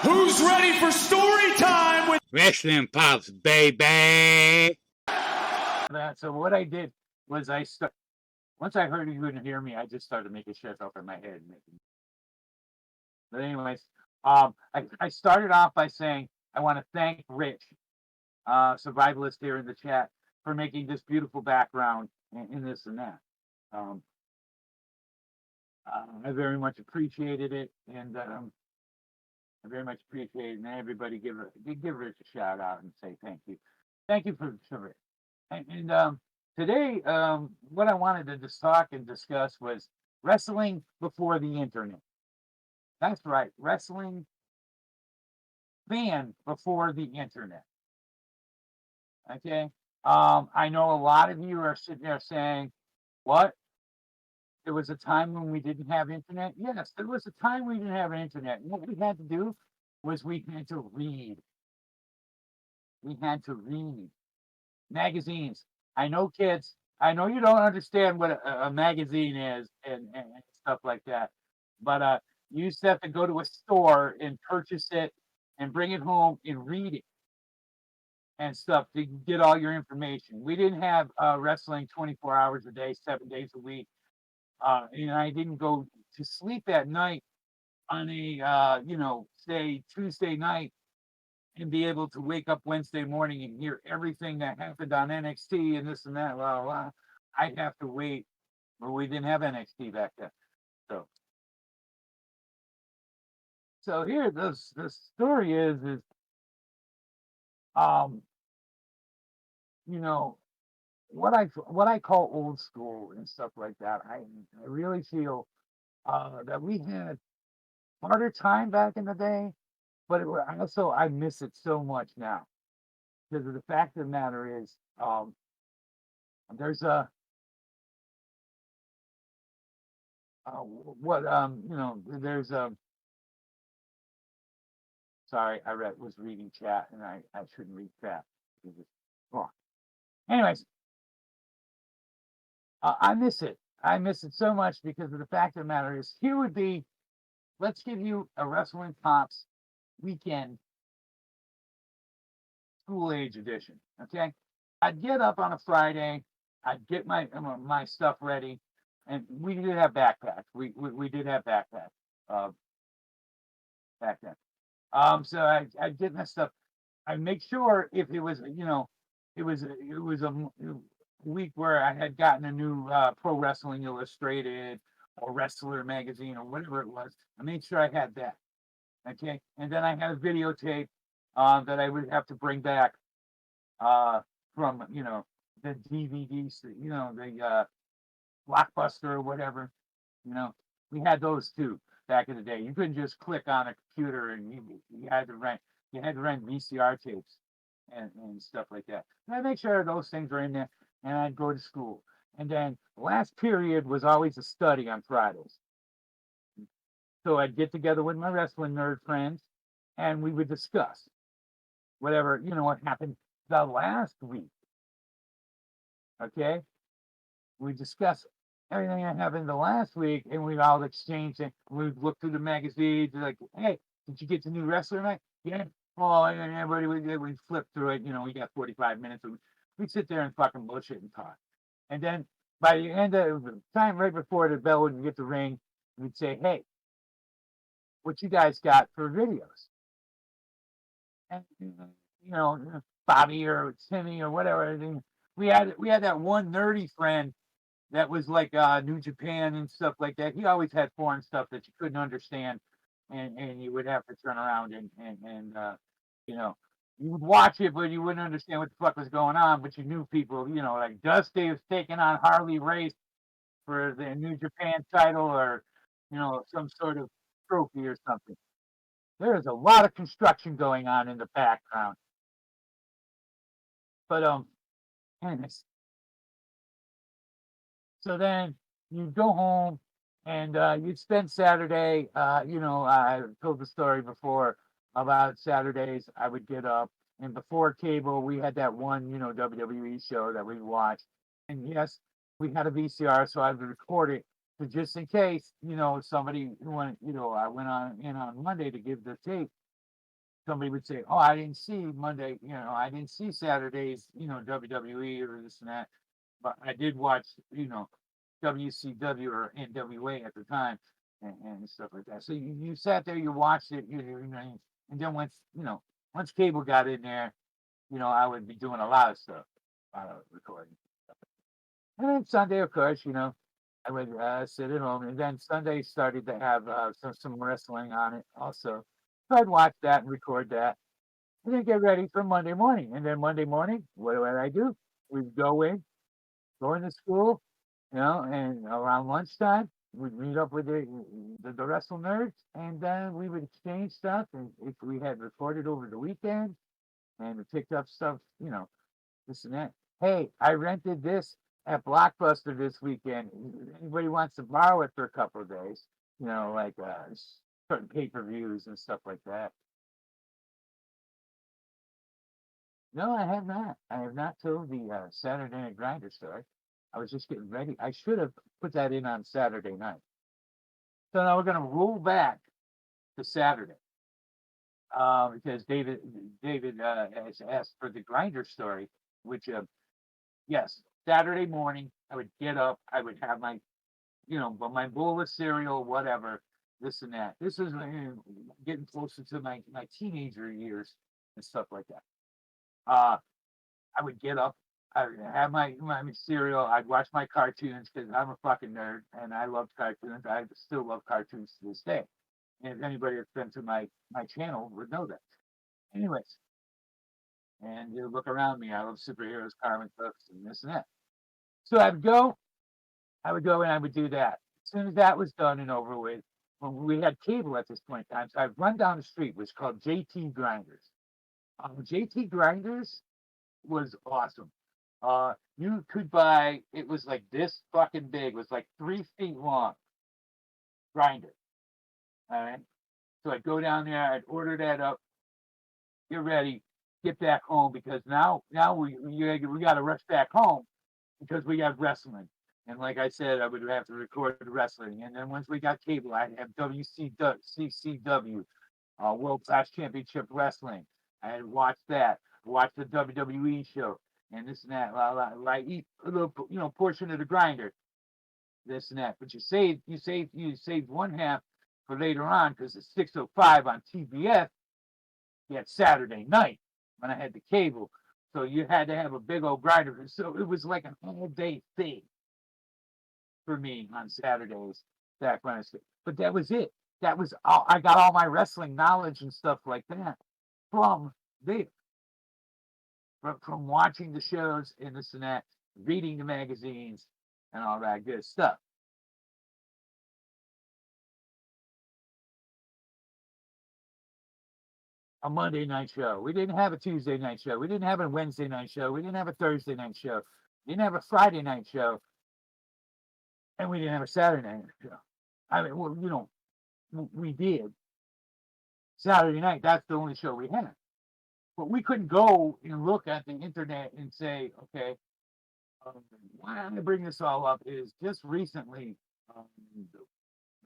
Who's ready for story time with Wrestling Pops, baby? So what I did was once I heard you couldn't hear me, I just started making shit up in my head. But anyways, I started off by saying I want to thank Rich, survivalist here in the chat, for making this beautiful background in this and that. I very much appreciated it, and I very much appreciate it. And everybody give Rich a shout out and say thank you. Thank you for Rich. And today, what I wanted to just talk and discuss was wrestling before the internet. That's right, wrestling fan before the internet. Okay. I know a lot of you are sitting there saying, "What? There was a time when we didn't have internet?" Yes, there was a time we didn't have internet. And what we had to do was we had to read. We had to read magazines. I know, kids. I know you don't understand what a magazine is and stuff like that, but you used to have to go to a store and purchase it and bring it home and read it and stuff to get all your information. We didn't have wrestling 24 hours a day, 7 days a week. And I didn't go to sleep at night on a, say Tuesday night and be able to wake up Wednesday morning and hear everything that happened on NXT and this and that. Well, I'd have to wait. But we didn't have NXT back then. So here, the story is um, what I call old school and stuff like that. I really feel that we had harder time back in the day, but also I miss it so much now because of the fact of the matter is there's a there's a sorry, was reading chat and I shouldn't read chat. Oh. Anyways, I miss it. I miss it so much because of the fact of the matter is here would be, let's give you a Wrestling Pops weekend school age edition. Okay. I'd get up on a Friday. I'd get my stuff ready, and we did have backpacks. We did have backpacks back then. So I'd get my stuff. I'd make sure if it was it was a week where I had gotten a new Pro Wrestling Illustrated or Wrestler magazine or whatever it was. I made sure I had that. Okay, and then I had a videotape that I would have to bring back from the DVDs, the Blockbuster or whatever. We had those too back in the day. You couldn't just click on a computer and you had to rent. You had to rent VCR tapes and stuff like that. And I'd make sure those things were in there, and I'd go to school. And then the last period was always a study on Fridays. So I'd get together with my wrestling nerd friends, and we would discuss whatever what happened the last week. Okay, we discuss everything that happened the last week, and we'd all exchange it. We'd look through the magazines, like, hey, did you get the new wrestler mag? Yeah. Oh, and everybody we flip through it. We got 45 minutes. And we'd sit there and fucking bullshit and talk. And then by the end of the time, right before the bell would get the ring, we'd say, hey, what you guys got for videos? And Bobby or Timmy or whatever. We had that one nerdy friend that was like New Japan and stuff like that. He always had foreign stuff that you couldn't understand, and you would have to turn around and you would watch it, but you wouldn't understand what the fuck was going on. But you knew people, like Dusty was taking on Harley Race for the New Japan title, or some sort of trophy or something. There is a lot of construction going on in the background. But anyways. So then you'd go home and you'd spend Saturday. I told the story before about Saturdays. I would get up, and before cable, we had that one, WWE show that we watched. And yes, we had a VCR, so I would record it. So just in case, somebody went, I went on Monday to give the tape. somebody would say, "Oh, I didn't see Monday, I didn't see Saturday's, WWE or this and that, but I did watch, WCW or NWA at the time and stuff like that." So you sat there, you watched it, and then once cable got in there, I would be doing a lot of stuff, recording. And then Sunday, of course, I would sit at home, and then Sunday started to have some wrestling on it also. So I'd watch that and record that, and then get ready for Monday morning. And then Monday morning, what do I do? We'd go into school, and around lunchtime, we'd meet up with the wrestle nerds, and then we would exchange stuff. And if we had recorded over the weekend and we picked up stuff, this and that. Hey, I rented this at Blockbuster this weekend. Anybody wants to borrow it for a couple of days? Like certain pay-per-views and stuff like that. No, I have not. I have not told the Saturday Night Grinder story. I was just getting ready. I should have put that in on Saturday night. So now we're going to roll back to Saturday because David has asked for the Grinder story, which yes, Saturday morning I would get up. I would have my bowl of cereal, whatever, this and that. This is getting closer to my teenager years and stuff like that. I would get up, I would have my cereal, I'd watch my cartoons because I'm a fucking nerd and I love cartoons. I still love cartoons to this day. And if anybody that's been to my channel would know that. Anyways, and you look around me, I love superheroes, comic books, and this and that. So I would go and I would do that. As soon as that was done and over with, when we had cable at this point in time, so I'd run down the street, which was called JT Grinders. JT Grinders was awesome. You could buy, it was like this fucking big, it was like 3 feet long grinder. All right. So I'd go down there, I'd order that up, get ready, get back home because now we got to rush back home because we got wrestling. And like I said, I would have to record the wrestling. And then once we got cable, I'd have WCCW, World Class Championship Wrestling. I had watched that, watched the WWE show, and this and that. Like eat a little, portion of the grinder, this and that. But you saved one half for later on because it's 6:05 on TBS. You had Saturday night when I had the cable, so you had to have a big old grinder. So it was like an all-day thing for me on Saturdays back when I said. But that was it. That was all. I got all my wrestling knowledge and stuff like that from there, from watching the shows and this and that, reading the magazines and all that good stuff. A Monday night show. We didn't have a Tuesday night show. We didn't have a Wednesday night show. We didn't have a Thursday night show. We didn't have a Friday night show. And we didn't have a Saturday night show. I mean, well, we did. Saturday night, that's the only show we had. But we couldn't go and look at the internet and say, okay, why I'm gonna bring this all up is just recently, um,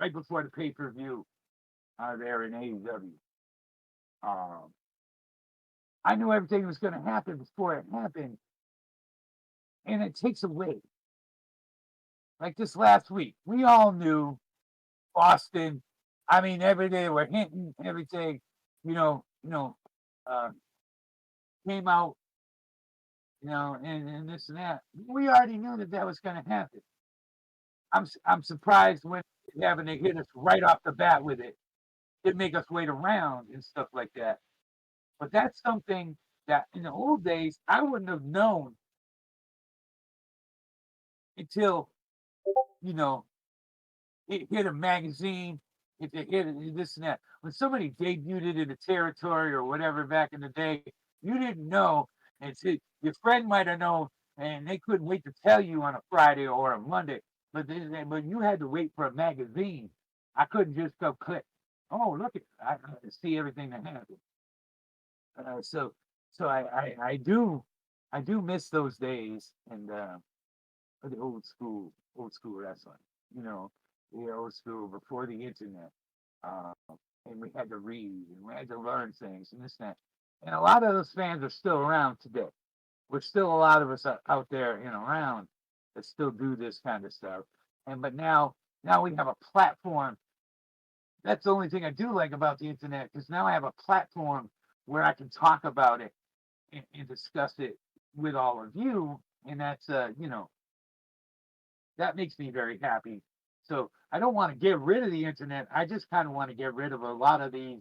right before the pay-per-view there in AEW, um, I knew everything was going to happen before it happened, and it takes away. Like this last week, we all knew Boston. I mean, every day we're hinting everything, uh, came out, and this and that. We already knew that was going to happen. I'm surprised when having to hit us right off the bat with it. It make us wait around and stuff like that. But that's something that in the old days I wouldn't have known until you know it hit a magazine. If it hit this and that, when somebody debuted it in a territory or whatever back in the day, you didn't know, and so your friend might have known, and they couldn't wait to tell you on a Friday or a Monday. But you had to wait for a magazine. I couldn't just go click. Oh, look at I see everything that happened. So I do miss those days and the old school wrestling. You know, the old school before the internet. and we had to read and we had to learn things and this and that. And a lot of those fans are still around today. We're still a lot of us out there, around that still do this kind of stuff. And but now we have a platform. That's the only thing I do like about the internet, because now I have a platform where I can talk about it and discuss it with all of you, and that's that makes me very happy. So I don't want to get rid of the internet. I just kind of want to get rid of a lot of these,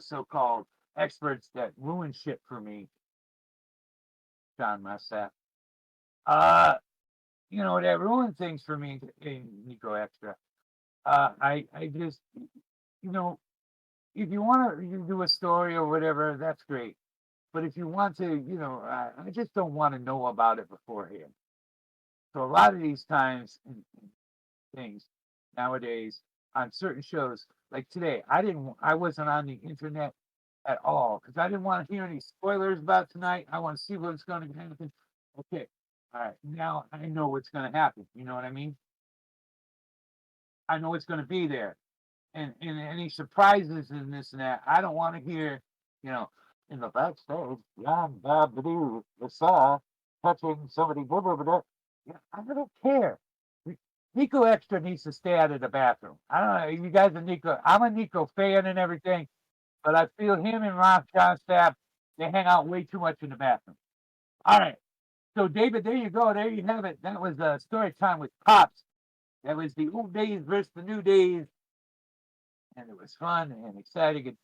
so-called experts that ruin shit for me. John Mustaf. Uh, that ruin things for me. Nico Extra. I just, you know, if you want to do a story or whatever, that's great. But if you want to, I just don't want to know about it beforehand. So a lot of these times and things nowadays on certain shows, like today, I wasn't on the internet at all because I didn't want to hear any spoilers about tonight. I want to see what's going to happen. Okay, all right, now I know what's going to happen. You know what I mean? I know it's going to be there, and any surprises in this and that. I don't want to hear, you know, in the backstage, Jan Babadoo, the saw touching somebody, blah, blah, blah, blah. Yeah, I don't care. Nico Extra needs to stay out of the bathroom. I don't know. You guys are Nico. I'm a Nico fan and everything, but I feel him and Ross John Staff, they hang out way too much in the bathroom. All right. So, David, there you go. There you have it. That was story time with Pops. That was the old days versus the new days. And it was fun and exciting. And